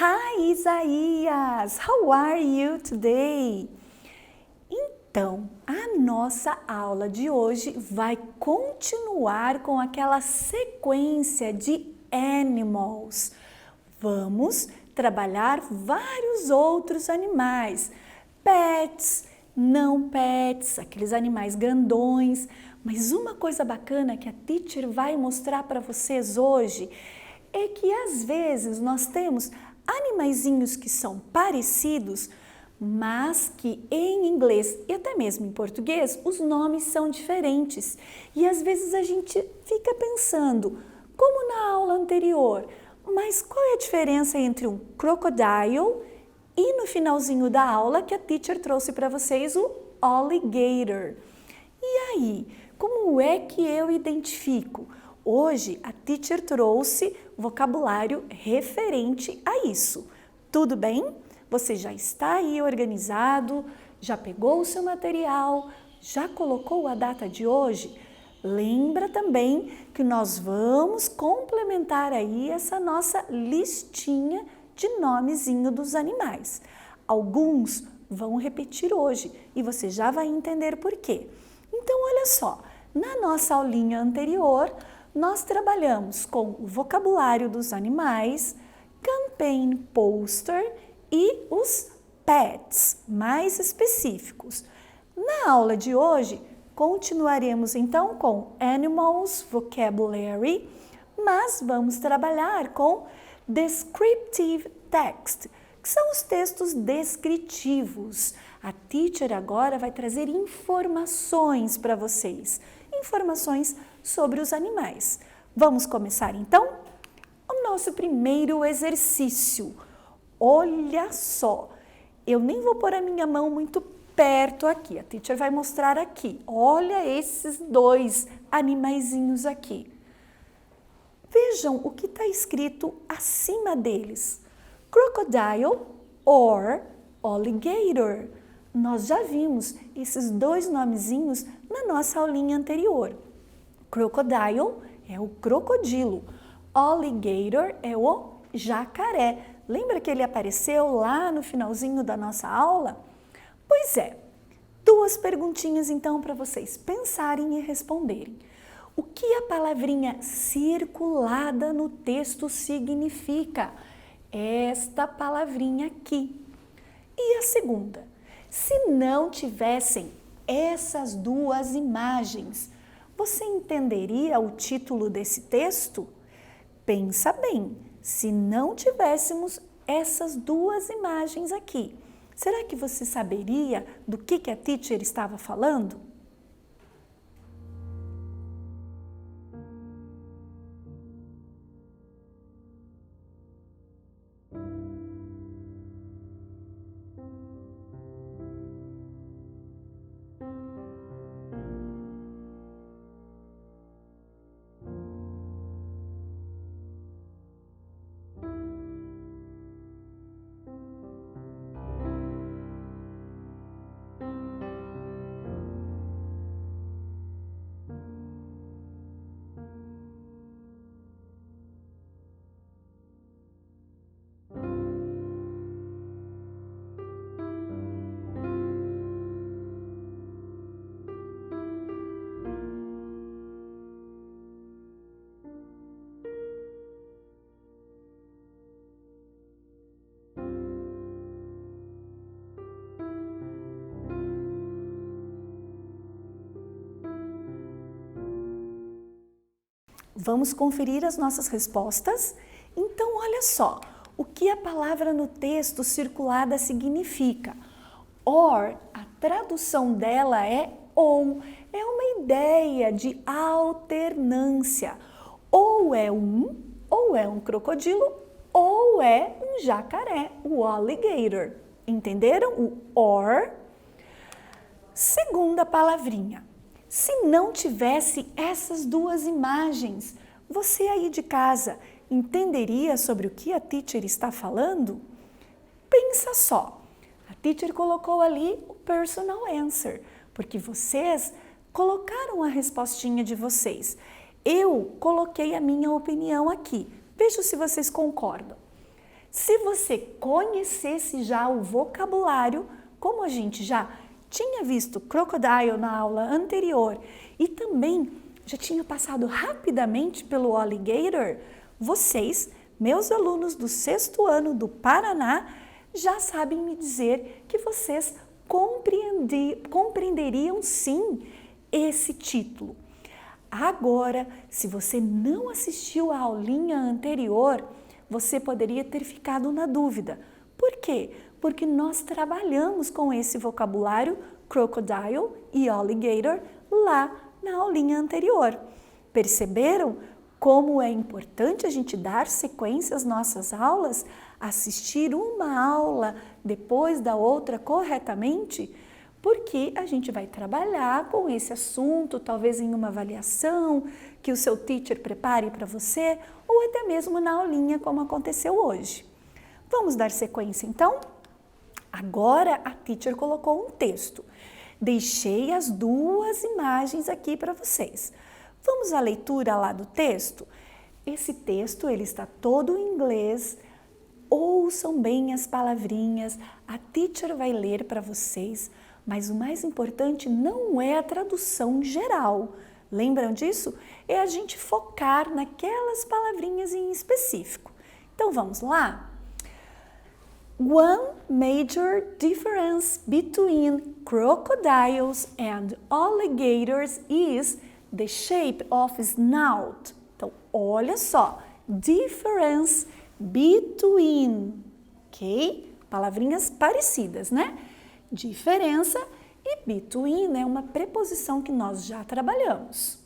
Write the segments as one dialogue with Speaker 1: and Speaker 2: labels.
Speaker 1: Hi, Isaías! How are you today? Então, a nossa aula de hoje vai continuar com aquela sequência de animals. Vamos trabalhar vários outros animais, pets, não pets, aqueles animais grandões. Mas uma coisa bacana que a teacher vai mostrar para vocês hoje é que às vezes nós temos animaizinhos que são parecidos, mas que em inglês e até mesmo em português os nomes são diferentes. E às vezes a gente fica pensando, como na aula anterior, mas qual é a diferença entre um crocodile e no finalzinho da aula que a teacher trouxe para vocês o alligator? E aí, como é que eu identifico? Hoje a teacher trouxe vocabulário referente a isso. Tudo bem? Você já está aí organizado? Já pegou o seu material? Já colocou a data de hoje? Lembra também que nós vamos complementar aí essa nossa listinha de nomezinho dos animais. Alguns vão repetir hoje e você já vai entender por quê. Então, olha só, na nossa aulinha anterior, nós trabalhamos com o vocabulário dos animais, campaign poster e os pets mais específicos. Na aula de hoje, continuaremos então com animals vocabulary, mas vamos trabalhar com descriptive text, que são os textos descritivos. A teacher agora vai trazer informações para vocês, informações sobre os animais. Vamos começar então? O nosso primeiro exercício. Olha só, eu nem vou pôr a minha mão muito perto aqui, a teacher vai mostrar aqui. Olha esses dois animaizinhos aqui. Vejam o que está escrito acima deles. Crocodile or alligator. Nós já vimos esses dois nomezinhos na nossa aulinha anterior. Crocodile é o crocodilo, alligator é o jacaré. Lembra que ele apareceu lá no finalzinho da nossa aula? Pois é, duas perguntinhas então para vocês pensarem e responderem. O que a palavrinha circulada no texto significa? Esta palavrinha aqui. E a segunda, se não tivessem essas duas imagens, você entenderia o título desse texto? Pensa bem, se não tivéssemos essas duas imagens aqui, será que você saberia do que a teacher estava falando? Vamos conferir as nossas respostas? Então, olha só, o que a palavra no texto circulada significa? Or, a tradução dela é ou, é uma ideia de alternância. Ou é um crocodilo, ou é um jacaré, o alligator. Entenderam? O or. Segunda palavrinha. Se não tivesse essas duas imagens, você aí de casa entenderia sobre o que a teacher está falando? Pensa só, a teacher colocou ali o personal answer, porque vocês colocaram a respostinha de vocês. Eu coloquei a minha opinião aqui, veja se vocês concordam. Se você conhecesse já o vocabulário, como a gente já tinha visto crocodile na aula anterior e também já tinha passado rapidamente pelo alligator, vocês, meus alunos do 6º ano do Paraná, já sabem me dizer que vocês compreenderiam sim esse título. Agora, se você não assistiu à aulinha anterior, você poderia ter ficado na dúvida. Por quê? Porque nós trabalhamos com esse vocabulário crocodile e alligator lá na aulinha anterior. Perceberam como é importante a gente dar sequência às nossas aulas, assistir uma aula depois da outra corretamente? Porque a gente vai trabalhar com esse assunto, talvez em uma avaliação que o seu teacher prepare para você, ou até mesmo na aulinha, como aconteceu hoje. Vamos dar sequência, então? Agora a teacher colocou um texto. Deixei as 2 imagens aqui para vocês. Vamos à leitura lá do texto? Esse texto ele está todo em inglês. Ouçam bem as palavrinhas, a teacher vai ler para vocês, mas o mais importante não é a tradução geral. Lembram disso? É a gente focar naquelas palavrinhas em específico. Então vamos lá? One major difference between crocodiles and alligators is the shape of snout. Então, olha só, difference between, ok? Palavrinhas parecidas, né? Diferença e between é uma preposição que nós já trabalhamos.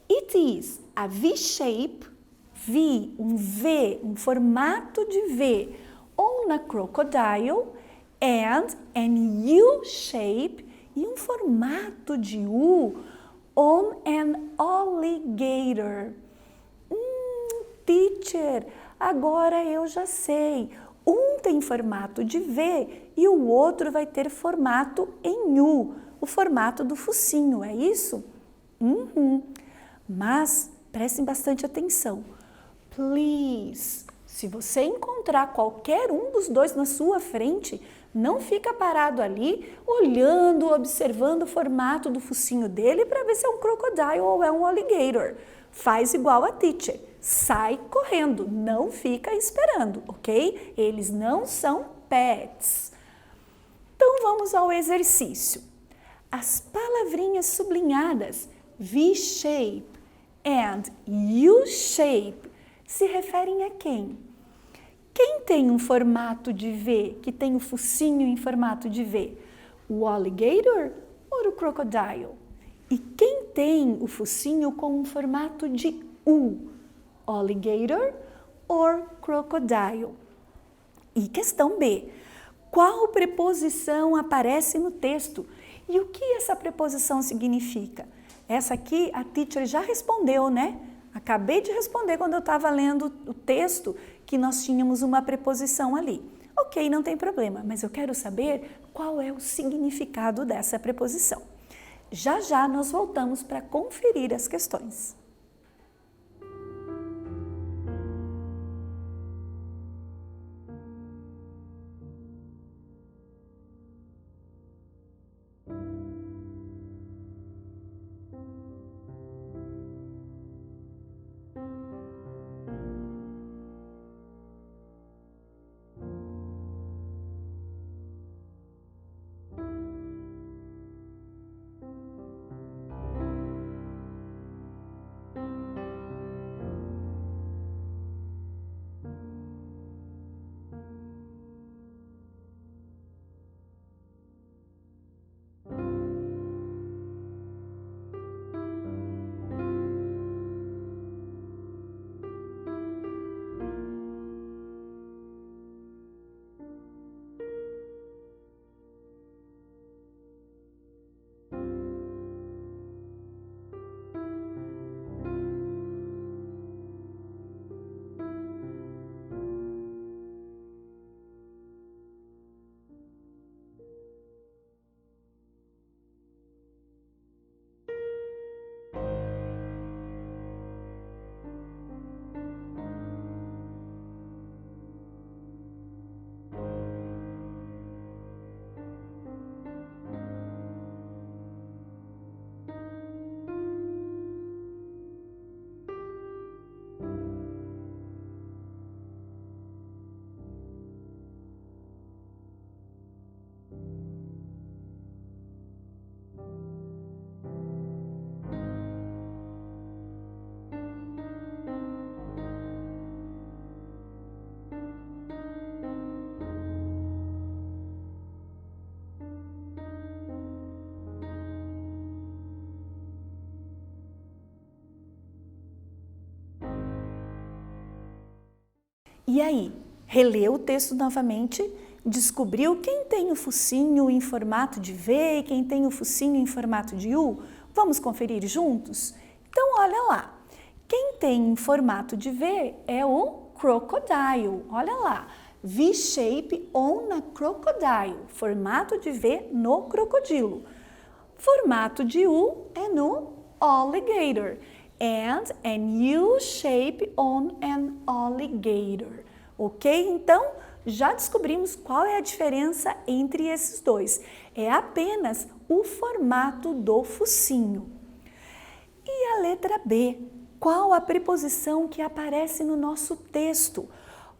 Speaker 1: It is a V-shape, V, um V, um formato de V, on a crocodile, and an U-shape, e um formato de U, on an alligator. Teacher, agora eu já sei. Um tem formato de V e o outro vai ter formato em U, o formato do focinho, é isso? Mas prestem bastante atenção. Please, se você encontrar qualquer um dos dois na sua frente, não fica parado ali, olhando, observando o formato do focinho dele para ver se é um crocodile ou é um alligator. Faz igual a teacher, sai correndo, não fica esperando, ok? Eles não são pets. Então vamos ao exercício. As palavrinhas sublinhadas V-shape and U-shape se referem a quem? Quem tem um formato de V, que tem o focinho em formato de V? O alligator ou o crocodile? E quem tem o focinho com um formato de U? Alligator or crocodile? E questão B. Qual preposição aparece no texto? E o que essa preposição significa? Essa aqui a teacher já respondeu, né? Acabei de responder quando eu estava lendo o texto que nós tínhamos uma preposição ali. Ok, não tem problema, mas eu quero saber qual é o significado dessa preposição. Já já nós voltamos para conferir as questões. E aí, releu o texto novamente, descobriu quem tem o focinho em formato de V e quem tem o focinho em formato de U? Vamos conferir juntos? Então, olha lá. Quem tem em formato de V é o crocodile. Olha lá. V-shape on a crocodile. Formato de V no crocodilo. Formato de U é no alligator. And an U-shape on an alligator. Ok? Então, já descobrimos qual é a diferença entre esses dois. É apenas o formato do focinho. E a letra B? Qual a preposição que aparece no nosso texto?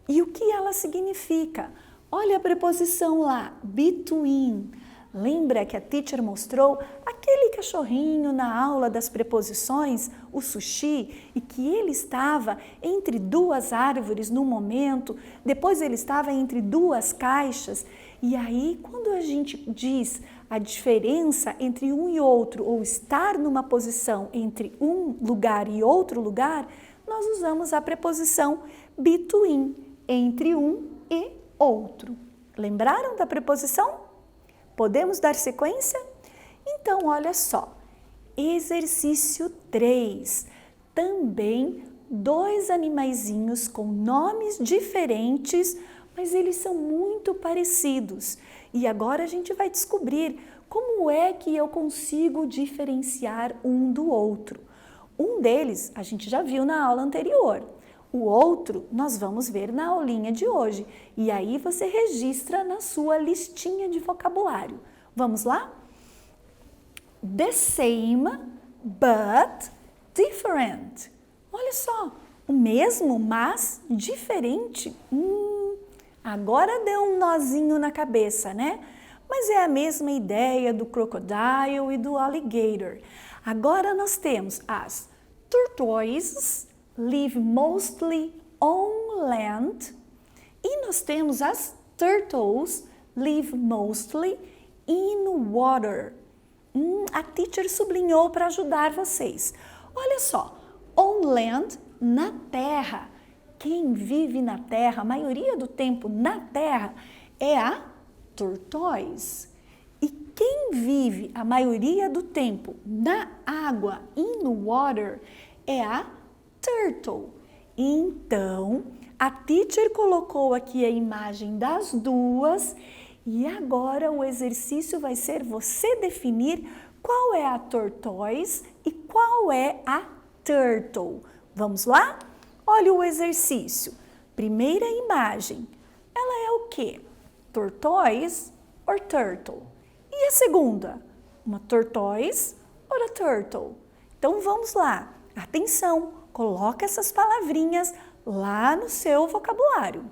Speaker 1: E o que ela significa? Olha a preposição lá, between. Lembra que a teacher mostrou aquele cachorrinho na aula das preposições, o Sushi, e que ele estava entre duas árvores no momento, depois ele estava entre duas caixas. E aí, quando a gente diz a diferença entre um e outro, ou estar numa posição entre um lugar e outro lugar, nós usamos a preposição between, entre um e outro. Lembraram da preposição? Podemos dar sequência? Então, olha só. Exercício 3. Também dois animaizinhos com nomes diferentes, mas eles são muito parecidos. E agora a gente vai descobrir como é que eu consigo diferenciar um do outro. Um deles a gente já viu na aula anterior. O outro nós vamos ver na aulinha de hoje. E aí você registra na sua listinha de vocabulário. Vamos lá? The same, but different. Olha só, o mesmo, mas diferente. Agora deu um nozinho na cabeça, né? Mas é a mesma ideia do crocodile e do alligator. Agora nós temos as tortoises, live mostly on land, e nós temos as turtles, live mostly in water. A teacher sublinhou para ajudar vocês. Olha só, on land, na terra. Quem vive na terra, a maioria do tempo na terra, é a tortoise. E quem vive a maioria do tempo na água, in water, é a turtle. Então, a teacher colocou aqui a imagem das duas e agora o exercício vai ser você definir qual é a tortoise e qual é a turtle. Vamos lá? Olha o exercício. Primeira imagem. Ela é o quê? Tortoise or turtle? E a segunda? Uma tortoise or a turtle? Então vamos lá. Atenção, coloca essas palavrinhas lá no seu vocabulário.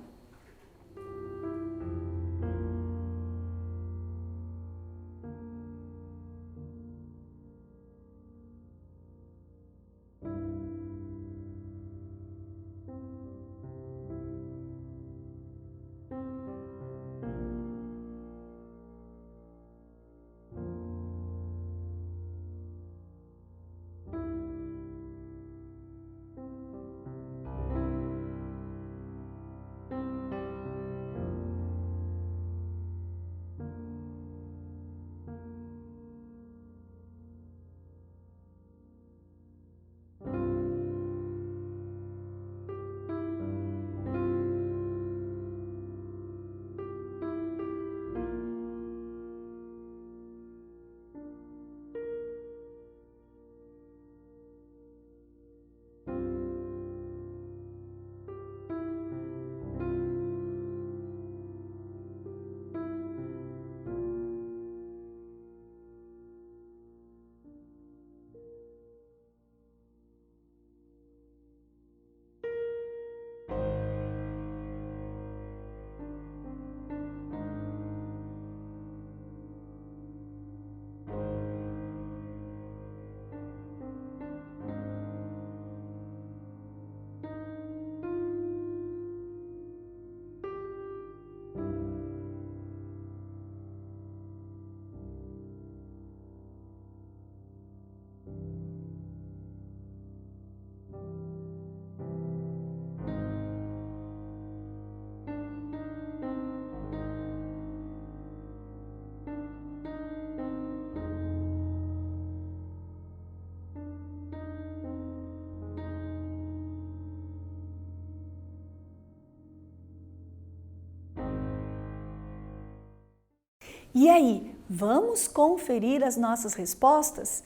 Speaker 1: E aí, vamos conferir as nossas respostas?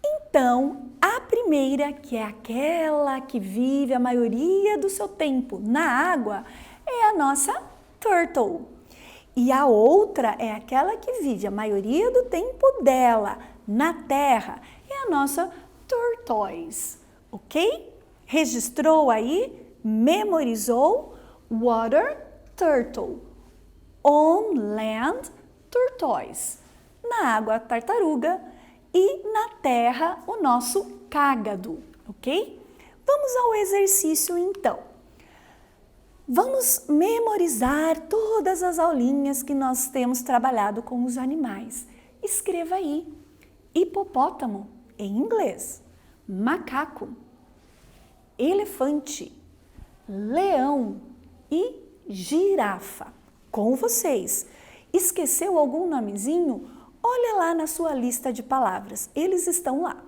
Speaker 1: Então, a primeira, que é aquela que vive a maioria do seu tempo na água, é a nossa turtle. E a outra é aquela que vive a maioria do tempo dela na terra, é a nossa tortoise, ok? Registrou aí? Memorizou? Water turtle. On land tortoise. Na água, tartaruga. E na terra, o nosso cágado, ok? Vamos ao exercício então. Vamos memorizar todas as aulinhas que nós temos trabalhado com os animais. Escreva aí: hipopótamo em inglês, macaco, elefante, leão e girafa. Com vocês. Esqueceu algum nomezinho? Olha lá na sua lista de palavras, eles estão lá.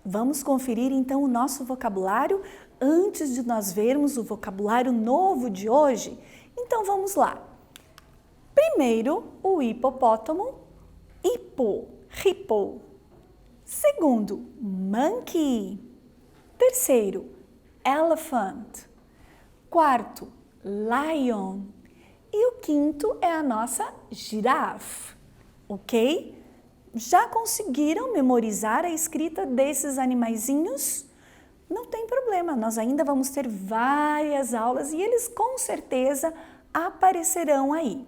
Speaker 1: Vamos conferir então o nosso vocabulário antes de nós vermos o vocabulário novo de hoje? Então vamos lá. Primeiro, o hipopótamo, hippo. Segundo, monkey. Terceiro, elephant. Quarto, lion. E o quinto é a nossa giraffe, ok? Já conseguiram memorizar a escrita desses animaizinhos? Não tem problema, nós ainda vamos ter várias aulas e eles com certeza aparecerão aí.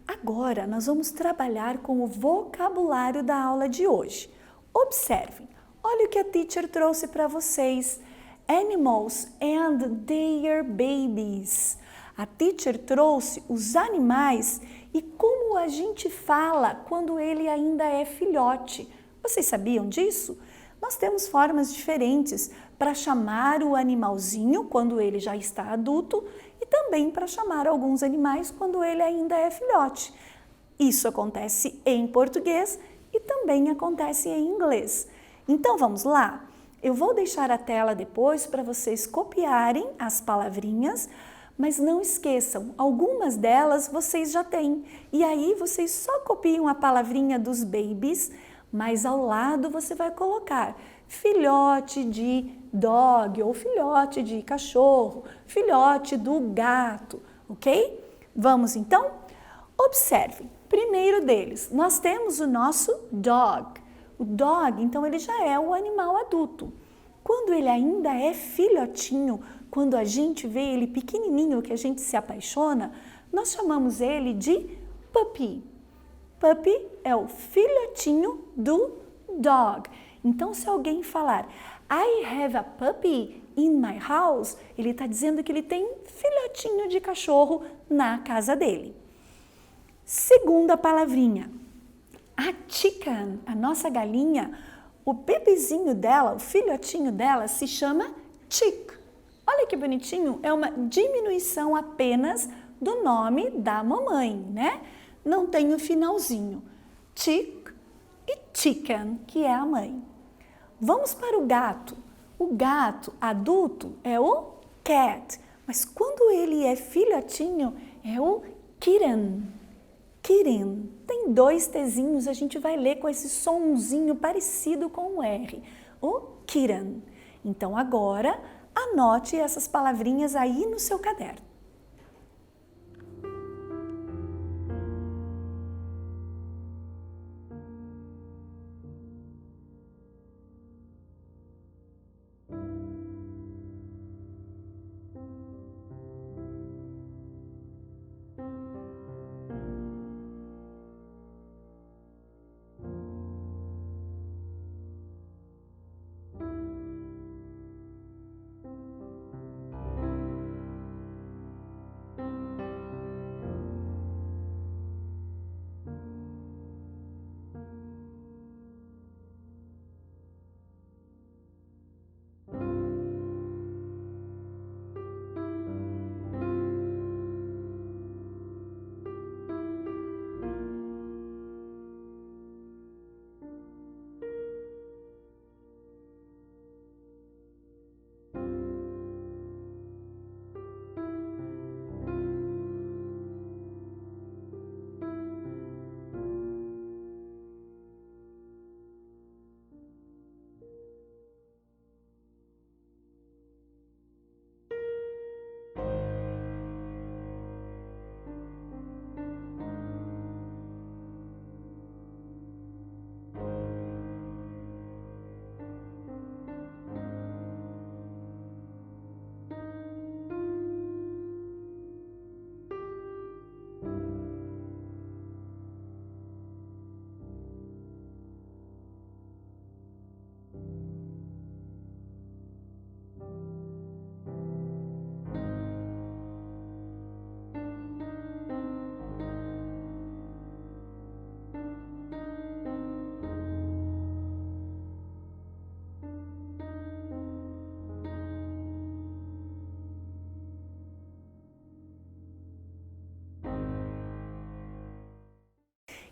Speaker 1: Agora nós vamos trabalhar com o vocabulário da aula de hoje. Observem, olha o que a teacher trouxe para vocês. Animals and their babies. A teacher trouxe os animais e como a gente fala quando ele ainda é filhote. Vocês sabiam disso? Nós temos formas diferentes para chamar o animalzinho quando ele já está adulto e também para chamar alguns animais quando ele ainda é filhote. Isso acontece em português e também acontece em inglês. Então vamos lá? Eu vou deixar a tela depois para vocês copiarem as palavrinhas, mas não esqueçam, algumas delas vocês já têm. E aí vocês só copiam a palavrinha dos babies, mas ao lado você vai colocar filhote de dog ou filhote de cachorro, filhote do gato, ok? Vamos então? Observem, primeiro deles, nós temos o nosso dog. O dog, então, ele já é o animal adulto. Quando ele ainda é filhotinho, quando a gente vê ele pequenininho, que a gente se apaixona, nós chamamos ele de puppy. Puppy é o filhotinho do dog. Então, se alguém falar, I have a puppy in my house, ele está dizendo que ele tem um filhotinho de cachorro na casa dele. Segunda palavrinha, a chicken, a nossa galinha, o bebezinho dela, o filhotinho dela se chama chick. Olha que bonitinho, é uma diminuição apenas do nome da mamãe, né? Não tem o finalzinho. Chick e chicken, que é a mãe. Vamos para o gato. O gato adulto é o cat, mas quando ele é filhotinho é o kitten. Kitten. Tem 2 Tzinhos, a gente vai ler com esse sonzinho parecido com o R. O kitten. Então agora anote essas palavrinhas aí no seu caderno.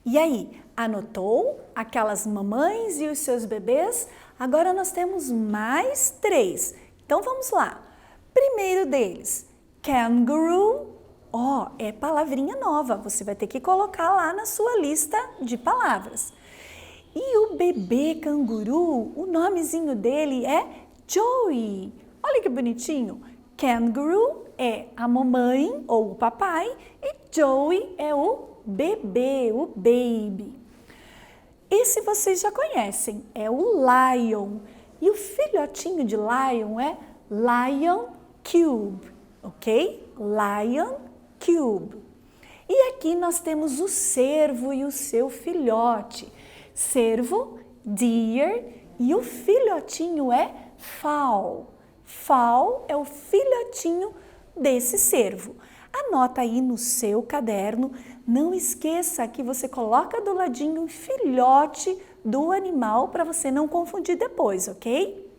Speaker 1: E aí, anotou aquelas mamães e os seus bebês? Agora nós temos mais 3. Então vamos lá. Primeiro deles, kangaroo. É palavrinha nova, você vai ter que colocar lá na sua lista de palavras. E o bebê canguru, o nomezinho dele é Joey. Olha que bonitinho. Kangaroo é a mamãe ou o papai e Joey é o bebê, o baby. Esse vocês já conhecem, é o lion. E o filhotinho de lion é lion cube, ok? Lion cube. E aqui nós temos o cervo e o seu filhote. Cervo, deer, e o filhotinho é fowl. Fowl é o filhotinho desse cervo. Anota aí no seu caderno, não esqueça que você coloca do ladinho um filhote do animal para você não confundir depois, ok?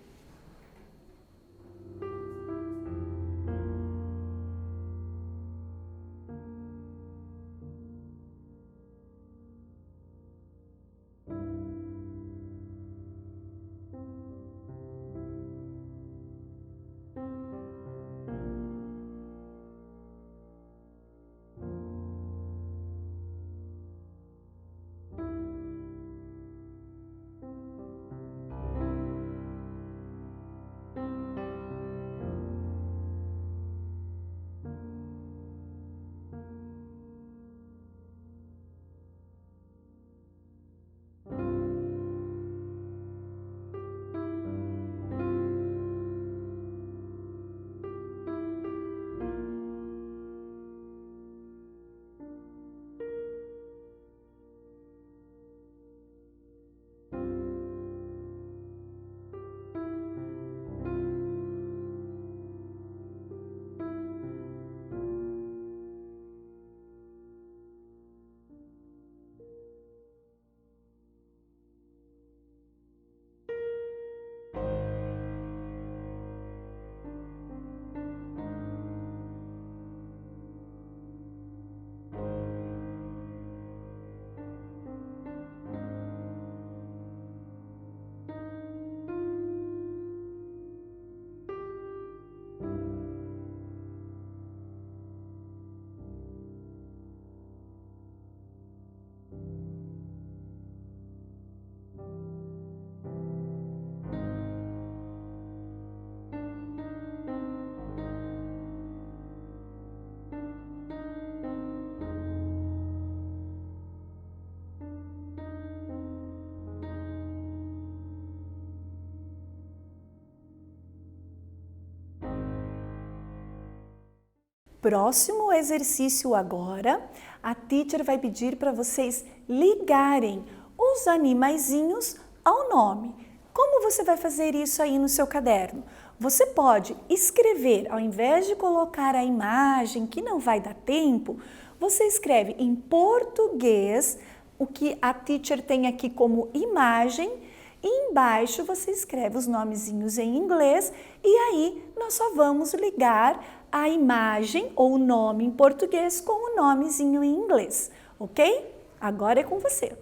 Speaker 1: Próximo exercício agora, a teacher vai pedir para vocês ligarem os animaizinhos ao nome. Como você vai fazer isso aí no seu caderno? Você pode escrever, ao invés de colocar a imagem, que não vai dar tempo, você escreve em português o que a teacher tem aqui como imagem e embaixo você escreve os nomezinhos em inglês e aí nós só vamos ligar a imagem ou o nome em português com o nomezinho em inglês, ok? Agora é com você.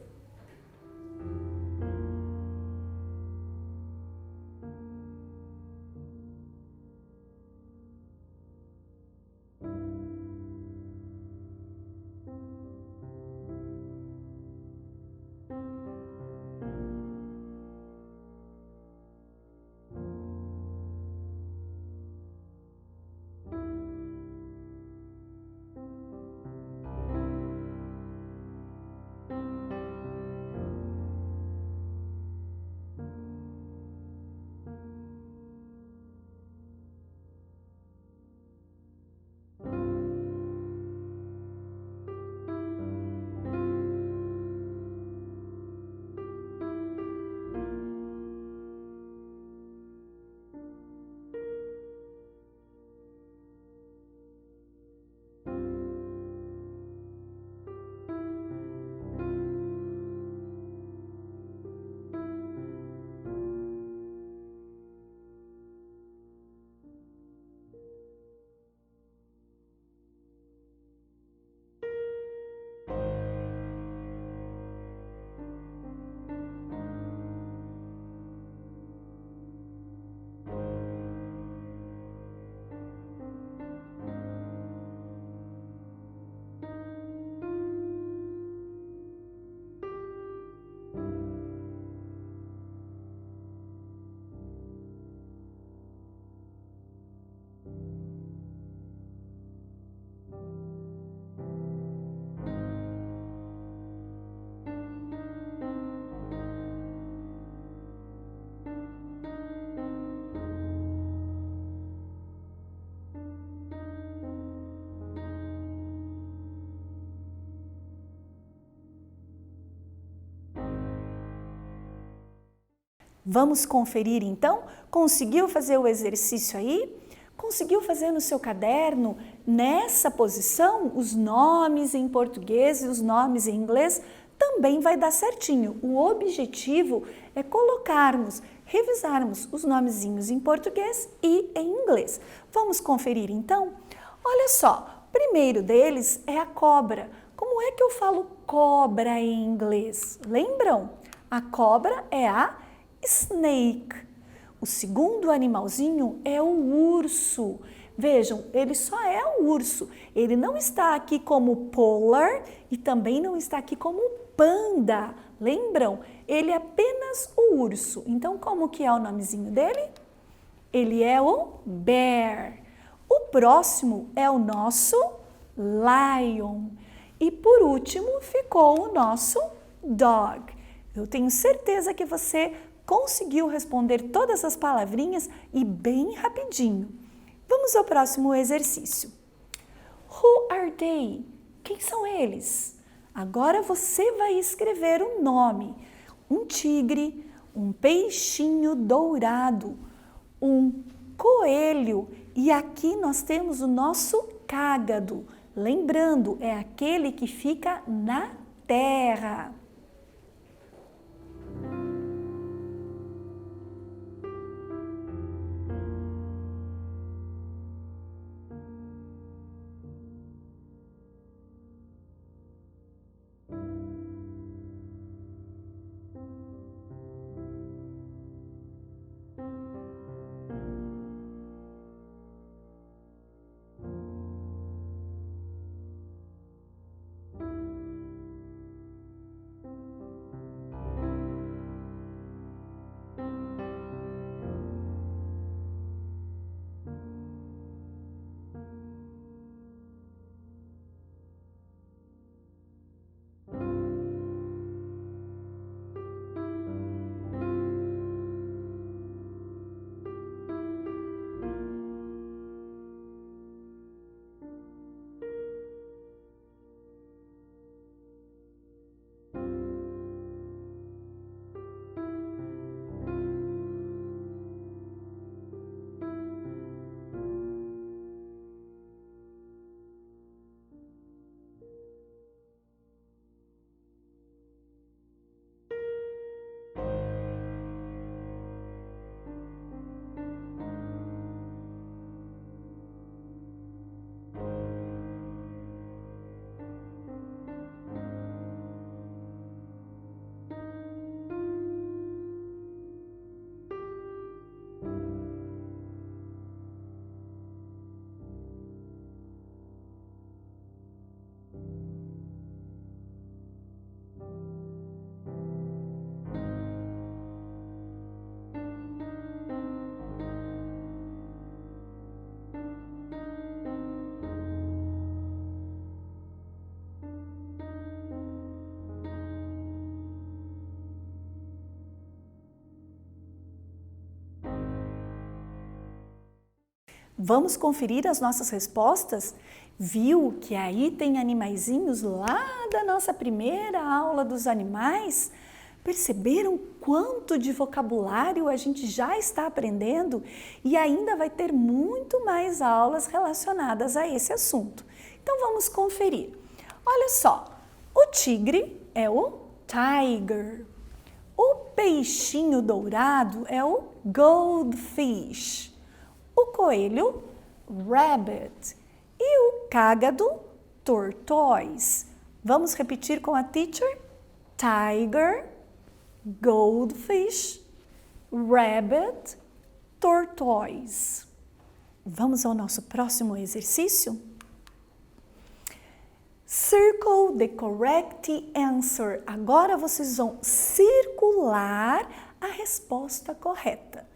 Speaker 1: Vamos conferir então? Conseguiu fazer o exercício aí? Conseguiu fazer no seu caderno, nessa posição, os nomes em português e os nomes em inglês? Também vai dar certinho. O objetivo é colocarmos, revisarmos os nomezinhos em português e em inglês. Vamos conferir então? Olha só, o primeiro deles é a cobra. Como é que eu falo cobra em inglês? Lembram? A cobra é a snake. O segundo animalzinho é o urso. Vejam, ele só é o urso. Ele não está aqui como polar e também não está aqui como panda. Lembram? Ele é apenas o urso. Então, como que é o nomezinho dele? Ele é o bear. O próximo é o nosso lion. E por último ficou o nosso dog. Eu tenho certeza que você conseguiu responder todas as palavrinhas e bem rapidinho. Vamos ao próximo exercício. Who are they? Quem são eles? Agora você vai escrever um nome. Um tigre, um peixinho dourado, um coelho e aqui nós temos o nosso cágado. Lembrando, é aquele que fica na terra. Vamos conferir as nossas respostas? Viu que aí tem animaizinhos lá da nossa primeira aula dos animais? Perceberam quanto de vocabulário a gente já está aprendendo? E ainda vai ter muito mais aulas relacionadas a esse assunto. Então vamos conferir. Olha só, o tigre é o tiger. O peixinho dourado é o goldfish. O coelho, rabbit. E o cágado, tortoise. Vamos repetir com a teacher? Tiger, goldfish, rabbit, tortoise. Vamos ao nosso próximo exercício? Circle the correct answer. Agora vocês vão circular a resposta correta.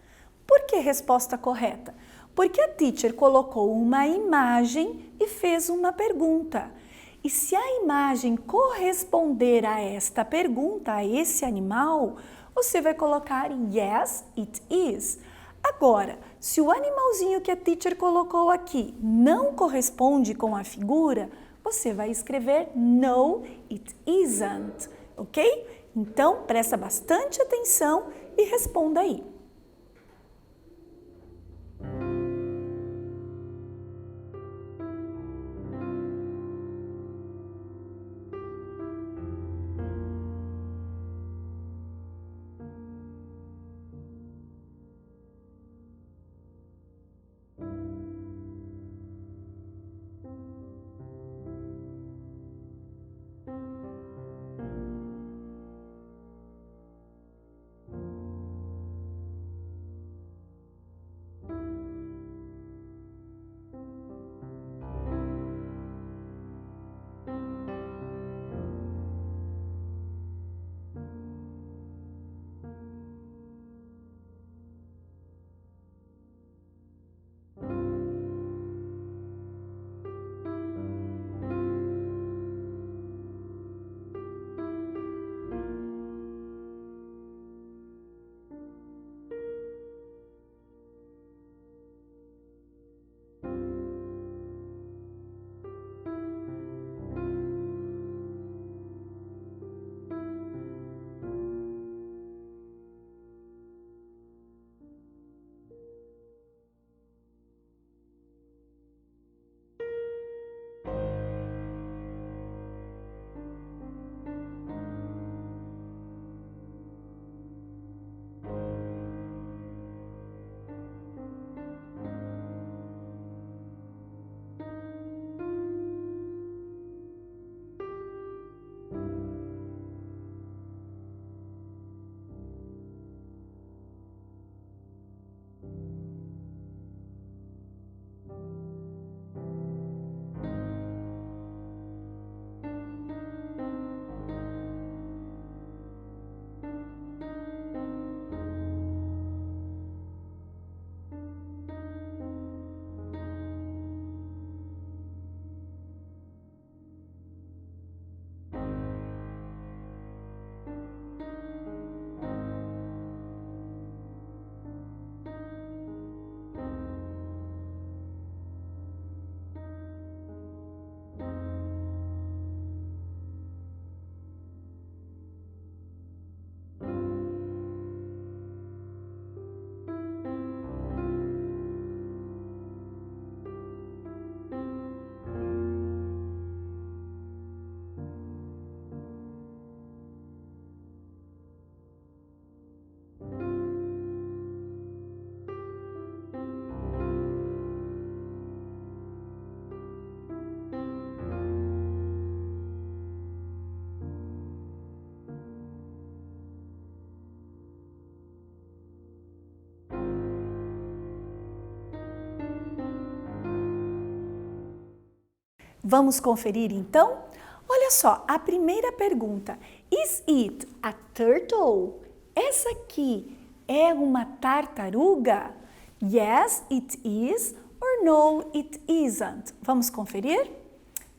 Speaker 1: Por que resposta correta? Porque a teacher colocou uma imagem e fez uma pergunta. E se a imagem corresponder a esta pergunta, a esse animal, você vai colocar yes, it is. Agora, se o animalzinho que a teacher colocou aqui não corresponde com a figura, você vai escrever no, it isn't, ok? Então, presta bastante atenção e responda aí. Vamos conferir então? Olha só, a primeira pergunta. Is it a turtle? Essa aqui é uma tartaruga? Yes, it is or no, it isn't. Vamos conferir?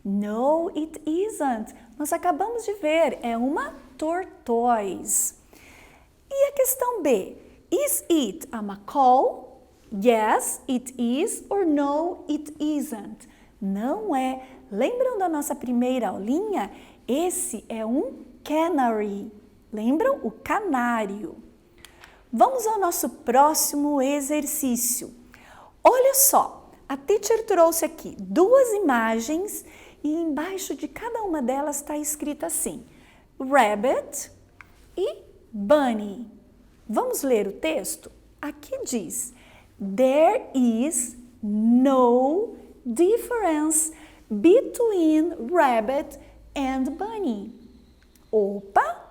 Speaker 1: No, it isn't. Nós acabamos de ver, é uma tortoise. E a questão B? Is it a macaw? Yes, it is or no, it isn't. Não é. Lembram da nossa primeira aulinha? Esse é um canary. Lembram? O canário. Vamos ao nosso próximo exercício. Olha só, a teacher trouxe aqui duas imagens e embaixo de cada uma delas está escrito assim, rabbit e bunny. Vamos ler o texto? Aqui diz, there is no difference between rabbit and bunny. Opa!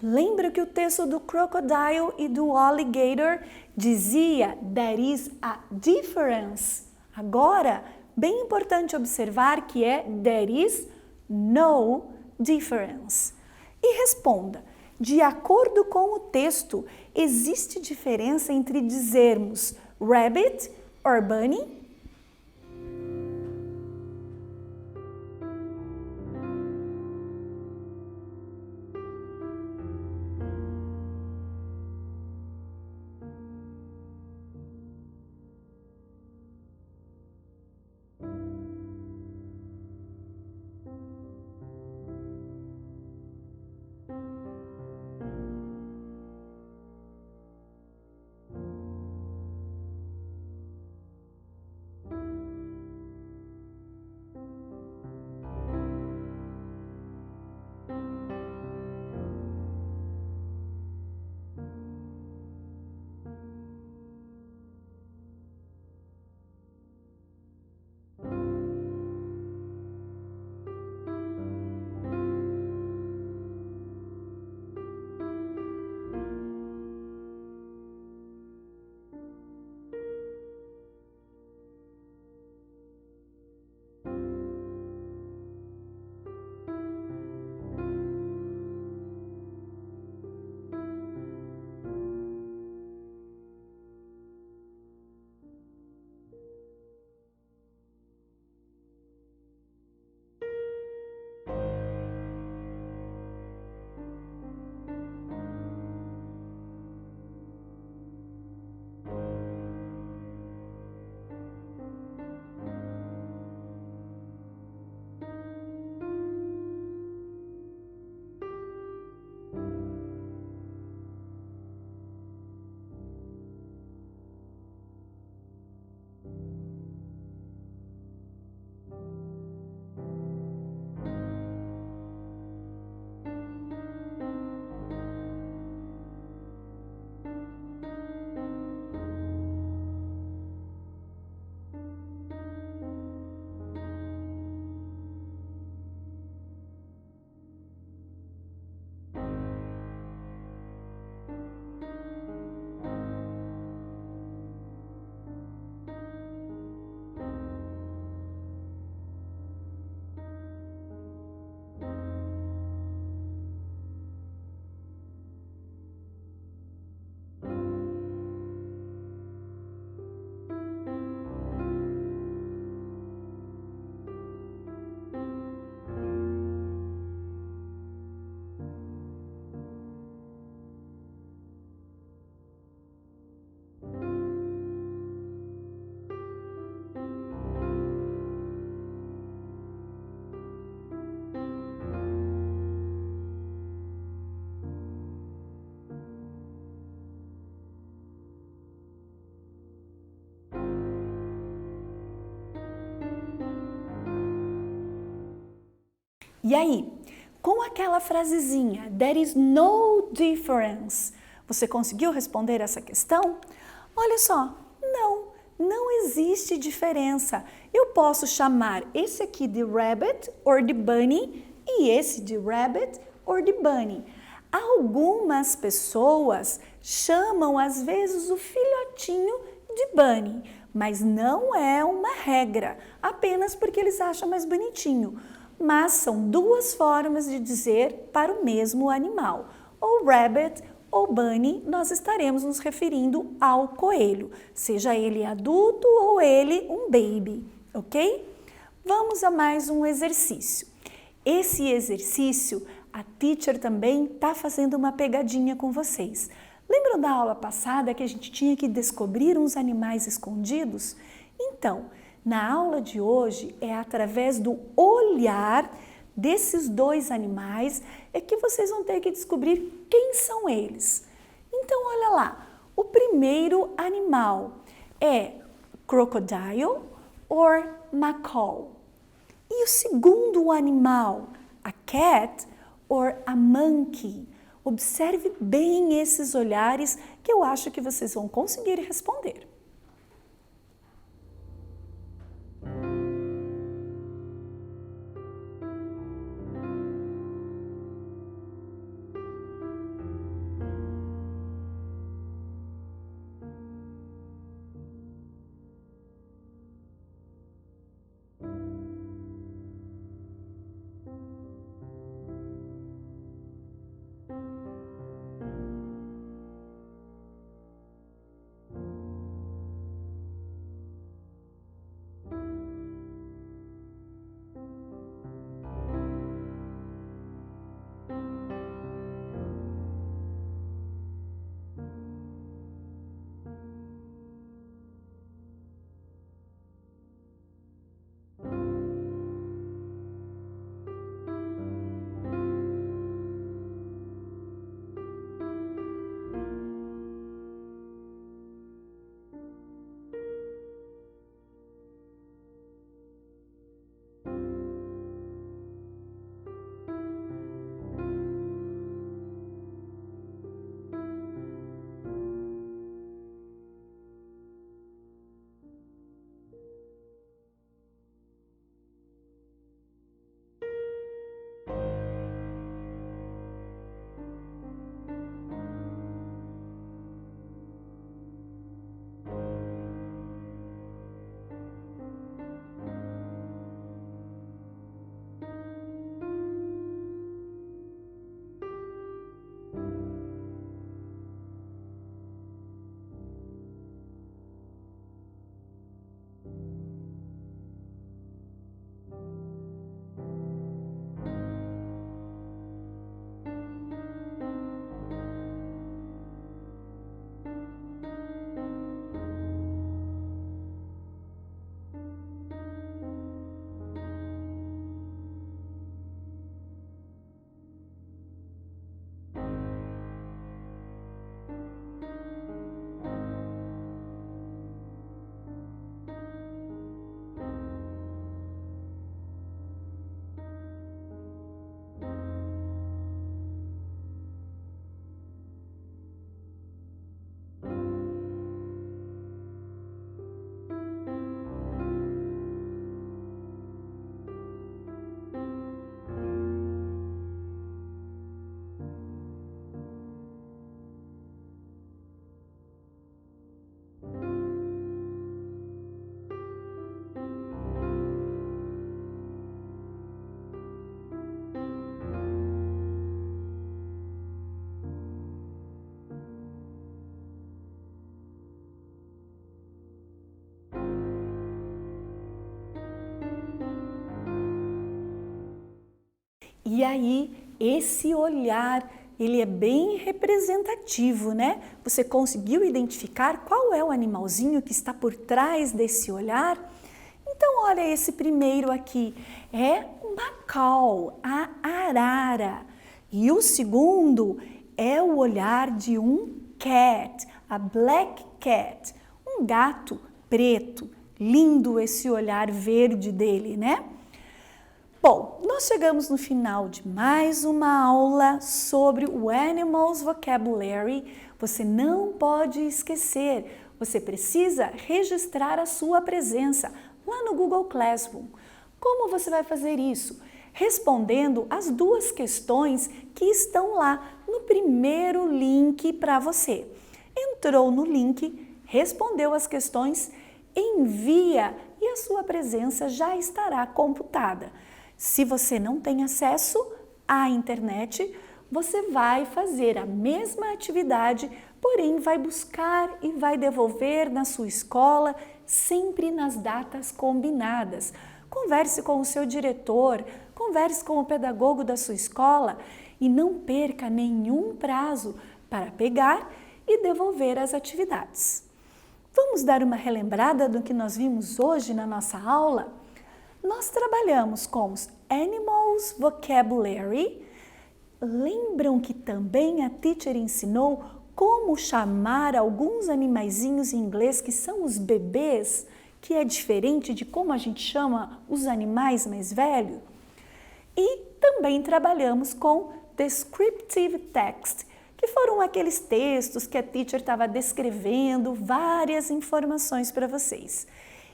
Speaker 1: Lembra que o texto do crocodile e do alligator dizia there is a difference. Agora, bem importante observar que é there is no difference. E responda, de acordo com o texto, existe diferença entre dizermos rabbit or bunny? E aí, com aquela frasezinha, there is no difference, você conseguiu responder essa questão? Olha só, não existe diferença. Eu posso chamar esse aqui de rabbit or de bunny e esse de rabbit or de bunny. Algumas pessoas chamam às vezes o filhotinho de bunny, mas não é uma regra, apenas porque eles acham mais bonitinho. Mas são duas formas de dizer para o mesmo animal. Ou rabbit ou bunny, nós estaremos nos referindo ao coelho, seja ele adulto ou ele um baby, ok? Vamos a mais um exercício. Esse exercício, a teacher também está fazendo uma pegadinha com vocês. Lembram da aula passada que a gente tinha que descobrir uns animais escondidos? Então, na aula de hoje é através do olhar desses dois animais é que vocês vão ter que descobrir quem são eles. Então, olha lá, o primeiro animal é crocodile or macaw. E o segundo animal, a cat or a monkey. Observe bem esses olhares que eu acho que vocês vão conseguir responder. E aí, esse olhar, ele é bem representativo, né? Você conseguiu identificar qual é o animalzinho que está por trás desse olhar? Então, olha esse primeiro aqui, é o macaw, a arara. E o segundo é o olhar de um cat, a black cat, um gato preto. Lindo esse olhar verde dele, né? Bom, nós chegamos no final de mais uma aula sobre o Animals Vocabulary. Você não pode esquecer, você precisa registrar a sua presença lá no Google Classroom. Como você vai fazer isso? Respondendo as duas questões que estão lá no primeiro link para você. Entrou no link, respondeu as questões, envia e a sua presença já estará computada. Se você não tem acesso à internet, você vai fazer a mesma atividade, porém vai buscar e vai devolver na sua escola, sempre nas datas combinadas. Converse com o seu diretor, converse com o pedagogo da sua escola e não perca nenhum prazo para pegar e devolver as atividades. Vamos dar uma relembrada do que nós vimos hoje na nossa aula? Nós trabalhamos com os Animals Vocabulary. Lembram que também a teacher ensinou como chamar alguns animaizinhos em inglês que são os bebês, que é diferente de como a gente chama os animais mais velhos? E também trabalhamos com descriptive text, que foram aqueles textos que a teacher estava descrevendo várias informações para vocês.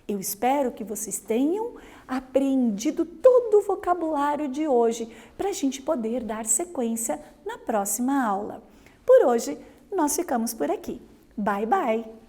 Speaker 1: Eu espero que vocês tenham aprendido todo o vocabulário de hoje para a gente poder dar sequência na próxima aula. Por hoje, nós ficamos por aqui. Bye, bye!